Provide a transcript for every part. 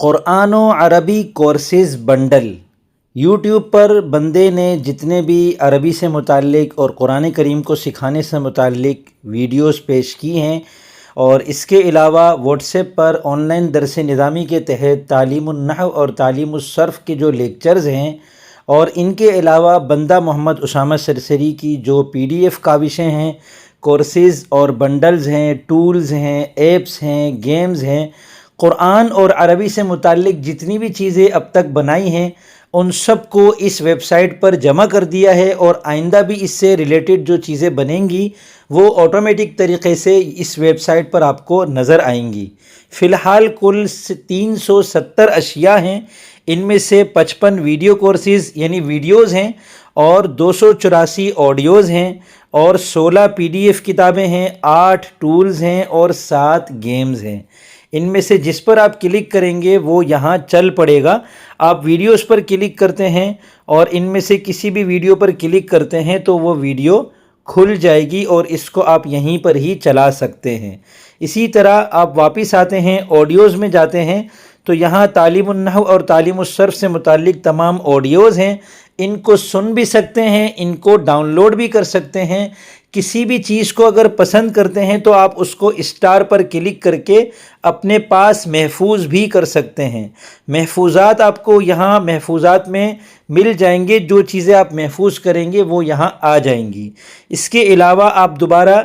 قرآن و عربی courses bundle YouTube پر بندے نے جتنے بھی عربی سے متعلق اور قرآن کریم کو سکھانے سے متعلق ویڈیوز پیش کی ہیں، اور اس کے علاوہ what's app per on line درس نظامی کے تحت تعلیم النحو اور تعلیم الصرف کے جو لیکچرز ہیں، اور ان کے علاوہ بندہ محمد اسامہ سرسری کی جو PDF کاوشیں ہیں، کورسز اور بنڈلز ہیں، ٹولز ہیں، ایپس ہیں، گیمز ہیں، قرآن اور عربی سے متعلق جتنی بھی چیزیں اب تک بنائی ہیں ان سب کو اس ویب سائٹ پر جمع کر دیا ہے، اور آئندہ بھی اس سے ریلیٹڈ جو چیزیں بنیں گی وہ آٹومیٹک طریقے سے اس ویب سائٹ پر آپ کو نظر آئیں گی۔ فی الحال کل 370 اشیاء ہیں، ان میں سے 55 ویڈیو کورسز یعنی ویڈیوز ہیں، اور 284 آڈیوز ہیں، اور 16 PDF کتابیں ہیں، 8 ٹولز ہیں، اور 7 گیمز ہیں۔ ان میں سے جس پر آپ کلک کریں گے وہ یہاں چل پڑے گا۔ آپ ویڈیوز پر کلک کرتے ہیں اور ان میں سے کسی بھی ویڈیو پر کلک کرتے ہیں تو وہ ویڈیو کھل جائے گی، اور اس کو آپ یہیں پر ہی چلا سکتے ہیں۔ اسی طرح آپ واپس آتے ہیں، آڈیوز میں جاتے ہیں تو یہاں تعلیم النحو اور تعلیم الصرف سے متعلق تمام آڈیوز ہیں، ان کو سن بھی سکتے ہیں، ان کو ڈاؤن لوڈ بھی کر سکتے ہیں۔ کسی بھی چیز کو اگر پسند کرتے ہیں تو آپ اس کو اسٹار پر کلک کر کے اپنے پاس محفوظ بھی کر سکتے ہیں۔ محفوظات آپ کو یہاں محفوظات میں مل جائیں گے، جو چیزیں آپ محفوظ کریں گے وہ یہاں آ جائیں گی۔ اس کے علاوہ آپ دوبارہ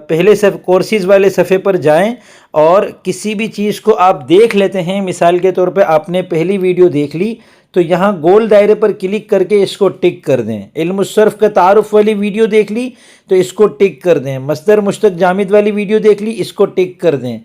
پہلے کورسز والے صفحے پر جائیں اور کسی بھی چیز کو آپ دیکھ لیتے ہیں۔ مثال کے طور پہ آپ نے پہلی ویڈیو دیکھ لی تو یہاں گول دائرے پر کلک کر کے اس کو ٹک کر دیں۔ علم الصرف کا تعارف والی ویڈیو دیکھ لی تو اس کو ٹک کر دیں۔ مصدر مشتق جامد والی ویڈیو دیکھ لی، اس کو ٹک کر دیں۔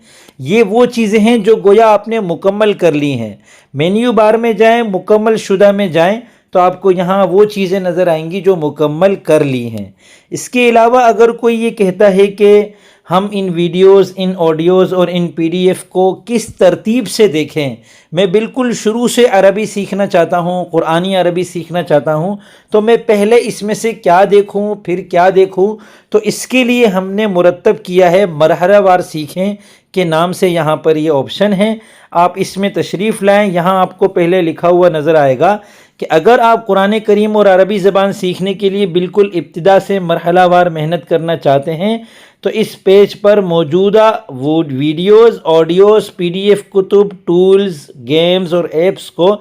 یہ وہ چیزیں ہیں جو گویا آپ نے مکمل کر لی ہیں۔ مینیو بار میں جائیں، مکمل شدہ میں جائیں تو آپ کو یہاں وہ چیزیں نظر آئیں گی جو مکمل کر لی ہیں۔ اس کے علاوہ اگر کوئی یہ کہتا ہے کہ ہم ان ویڈیوز، ان آڈیوز اور ان PDF کو کس ترتیب سے دیکھیں، میں بالکل شروع سے عربی سیکھنا چاہتا ہوں، قرآنی عربی سیکھنا چاہتا ہوں، تو میں پہلے اس میں سے کیا دیکھوں پھر کیا دیکھوں، تو اس کے لیے ہم نے مرتب کیا ہے مرحلہ وار سیکھیں کے نام سے یہاں پر یہ آپشن ہے۔ آپ اس میں تشریف لائیں، یہاں آپ کو پہلے لکھا ہوا نظر آئے گا کہ اگر آپ قرآن کریم اور عربی زبان سیکھنے کے لیے بالکل ابتدا سے مرحلہ وار محنت کرنا چاہتے ہیں تو اس پیج پر موجودہ ویڈیوز، آڈیوز، PDF کتب، ٹولز، گیمز اور ایپس کو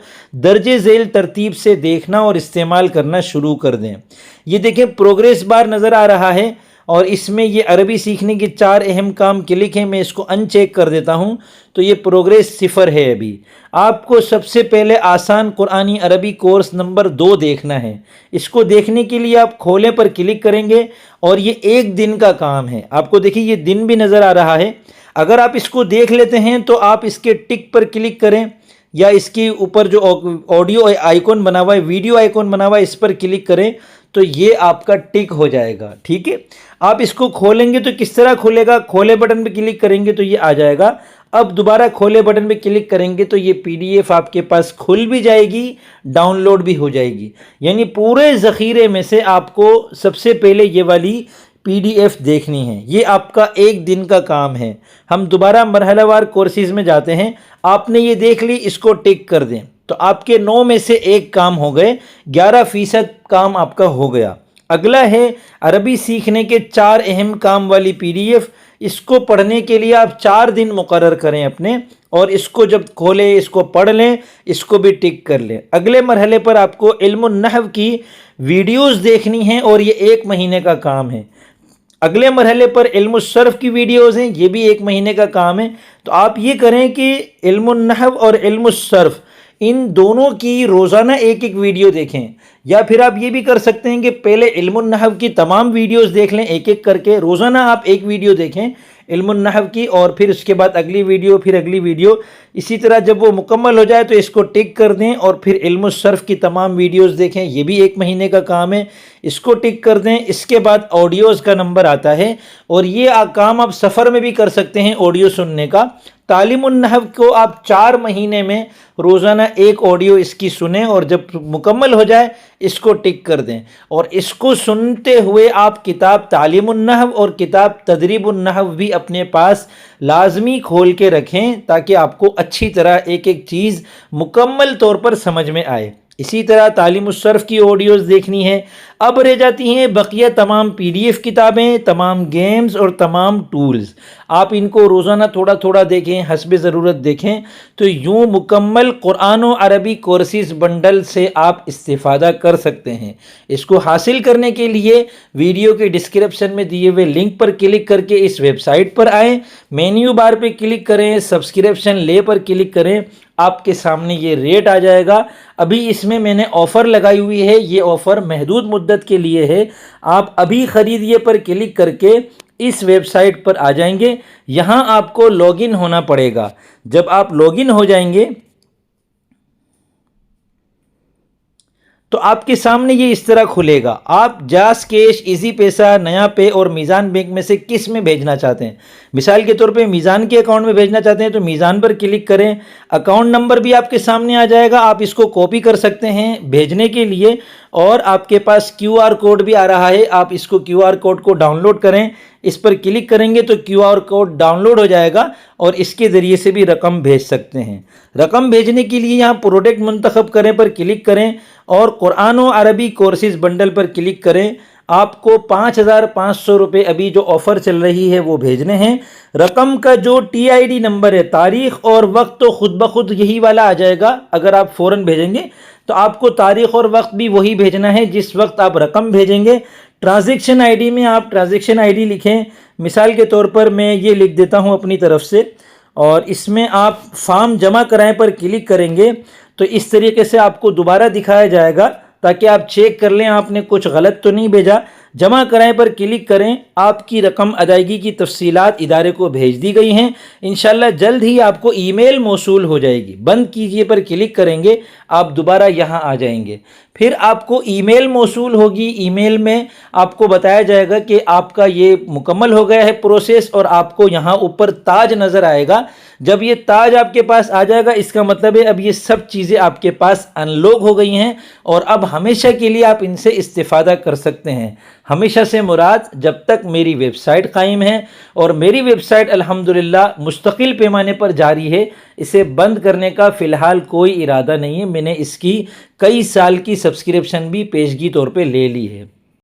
درج ذیل ترتیب سے دیکھنا اور استعمال کرنا شروع کر دیں۔ یہ دیکھیں پروگریس بار نظر آ رہا ہے، اور اس میں یہ عربی سیکھنے کے 4 اہم کام کلک ہیں۔ میں اس کو ان چیک کر دیتا ہوں تو یہ پروگریس 0 ہے۔ ابھی آپ کو سب سے پہلے آسان قرآنی عربی کورس نمبر 2 دیکھنا ہے۔ اس کو دیکھنے کے لیے آپ کھولے پر کلک کریں گے، اور یہ 1 دن کا کام ہے۔ آپ کو دیکھیں یہ دن بھی نظر آ رہا ہے۔ اگر آپ اس کو دیکھ لیتے ہیں تو آپ اس کے ٹک پر کلک کریں، یا اس کے اوپر جو آڈیو آئیکن بنا ہوا ہے، ویڈیو آئیکن بنا ہوا ہے، اس پر کلک کریں تو یہ آپ کا ٹک ہو جائے گا۔ ٹھیک ہے، آپ اس کو کھولیں گے تو کس طرح کھولے گا؟ کھولے بٹن پہ کلک کریں گے تو یہ آ جائے گا۔ اب دوبارہ کھولے بٹن پہ کلک کریں گے تو یہ PDF آپ کے پاس کھل بھی جائے گی، ڈاؤن لوڈ بھی ہو جائے گی۔ یعنی پورے ذخیرے میں سے آپ کو سب سے پہلے یہ والی PDF دیکھنی ہے۔ یہ آپ کا 1 دن کا کام ہے۔ ہم دوبارہ مرحلہ وار کورسز میں جاتے ہیں۔ آپ نے یہ دیکھ لی، اس کو ٹک کر دیں تو آپ کے 9 میں سے 1 کام ہو گئے، 11% کام آپ کا ہو گیا۔ اگلا ہے عربی سیکھنے کے 4 اہم کام والی PDF۔ اس کو پڑھنے کے لیے آپ 4 دن مقرر کریں اپنے، اور اس کو جب کھولیں اس کو پڑھ لیں، اس کو بھی ٹک کر لیں۔ اگلے مرحلے پر آپ کو علم النحو کی ویڈیوز دیکھنی ہیں، اور یہ 1 مہینے کا کام ہے۔ اگلے مرحلے پر علم الصرف کی ویڈیوز ہیں، یہ بھی 1 مہینے کا کام ہے۔ تو آپ یہ کریں کہ علم النحو اور علم الصرف ان دونوں کی روزانہ 1 ویڈیو دیکھیں، یا پھر آپ یہ بھی کر سکتے ہیں کہ پہلے علم النحو کی تمام ویڈیوز دیکھ لیں 1 کر کے۔ روزانہ آپ 1 ویڈیو دیکھیں علم النحو کی، اور پھر اس کے بعد اگلی ویڈیو، پھر اگلی ویڈیو۔ اسی طرح جب وہ مکمل ہو جائے تو اس کو ٹک کر دیں، اور پھر علم الصرف کی تمام ویڈیوز دیکھیں، یہ بھی 1 مہینے کا کام ہے، اس کو ٹک کر دیں۔ اس کے بعد آڈیوز کا نمبر آتا ہے، اور یہ کام آپ سفر میں بھی کر سکتے ہیں آڈیو سننے کا۔ تعلیم النحو کو آپ 4 مہینے میں روزانہ 1 آڈیو اس کی سنیں، اور جب مکمل ہو جائے اس کو ٹک کر دیں، اور اس کو سنتے ہوئے آپ کتاب تعلیم النحو اور کتاب تدریب النحو بھی اپنے پاس لازمی کھول کے رکھیں تاکہ آپ کو اچھی طرح ایک ایک چیز مکمل طور پر سمجھ میں آئے۔ اسی طرح تعلیم الصرف کی آڈیوز دیکھنی ہے۔ اب رہ جاتی ہیں بقیہ تمام PDF کتابیں، تمام گیمز اور تمام ٹولز۔ آپ ان کو روزانہ تھوڑا تھوڑا دیکھیں، حسب ضرورت دیکھیں، تو یوں مکمل قرآن و عربی کورسز بنڈل سے آپ استفادہ کر سکتے ہیں۔ اس کو حاصل کرنے کے لیے ویڈیو کے ڈسکرپشن میں دیے ہوئے لنک پر کلک کر کے اس ویب سائٹ پر آئیں، مینیو بار پہ کلک کریں، سبسکرپشن لے پر کلک کریں، آپ کے سامنے یہ ریٹ آ جائے گا۔ ابھی اس میں نے آفر لگائی ہوئی ہے، یہ آفر محدود مدت کے لیے ہے۔ آپ ابھی خریدیے پر کلک کر کے اس ویب سائٹ پر آ جائیں گے۔ یہاں آپ کو لاگ ان ہونا پڑے گا۔ جب آپ لاگ ان ہو جائیں گے تو آپ کے سامنے یہ اس طرح کھلے گا۔ آپ جاز کیش، ایزی پیسہ، نیا پے اور میزان بینک میں سے کس میں بھیجنا چاہتے ہیں؟ مثال کے طور پہ میزان کے اکاؤنٹ میں بھیجنا چاہتے ہیں تو میزان پر کلک کریں۔ اکاؤنٹ نمبر بھی آپ کے سامنے آ جائے گا، آپ اس کو کاپی کر سکتے ہیں بھیجنے کے لیے، اور آپ کے پاس QR کوڈ بھی آ رہا ہے، آپ اس کو QR کوڈ کو ڈاؤن لوڈ کریں۔ اس پر کلک کریں گے تو QR کوڈ ڈاؤن لوڈ ہو جائے گا اور اس کے ذریعے سے بھی رقم بھیج سکتے ہیں۔ رقم بھیجنے کے لیے یہاں پروڈکٹ منتخب کریں پر کلک کریں اور قرآن و عربی کورسز بنڈل پر کلک کریں۔ آپ کو 5,500 روپے ابھی جو آفر چل رہی ہے وہ بھیجنے ہیں۔ رقم کا جو TID نمبر ہے، تاریخ اور وقت تو خود بخود یہی والا آ جائے گا۔ اگر آپ فوراً بھیجیں گے تو آپ کو تاریخ اور وقت بھی وہی بھیجنا ہے جس وقت آپ رقم بھیجیں گے۔ ٹرانزیکشن ID میں آپ ٹرانزیکشن ID لکھیں۔ مثال کے طور پر میں یہ لکھ دیتا ہوں اپنی طرف سے، اور اس میں آپ فارم جمع کرائیں پر کلک کریں گے تو اس طریقے سے آپ کو دوبارہ دکھایا جائے گا تاکہ آپ چیک کر لیں آپ نے کچھ غلط تو نہیں بھیجا۔ جمع کرائیں پر کلک کریں، آپ کی رقم ادائیگی کی تفصیلات ادارے کو بھیج دی گئی ہیں۔ انشاءاللہ جلد ہی آپ کو ای میل موصول ہو جائے گی۔ بند کیجئے پر کلک کریں گے، آپ دوبارہ یہاں آ جائیں گے، پھر آپ کو ای میل موصول ہوگی۔ ای میل میں آپ کو بتایا جائے گا کہ آپ کا یہ مکمل ہو گیا ہے پروسیس، اور آپ کو یہاں اوپر تاج نظر آئے گا۔ جب یہ تاج آپ کے پاس آ جائے گا اس کا مطلب ہے اب یہ سب چیزیں آپ کے پاس ان لوگ ہو گئی ہیں اور اب ہمیشہ کے لیے آپ ان سے استفادہ کر سکتے ہیں۔ ہمیشہ سے مراد جب تک میری ویب سائٹ قائم ہے، اور میری ویب سائٹ الحمدللہ مستقل پیمانے پر جاری ہے۔ اسے بند کرنے کا فی الحال کوئی ارادہ نہیں ہے۔ میں نے اس کی کئی سال کی سبسکرپشن بھی پیشگی طور پہ لے لی ہے۔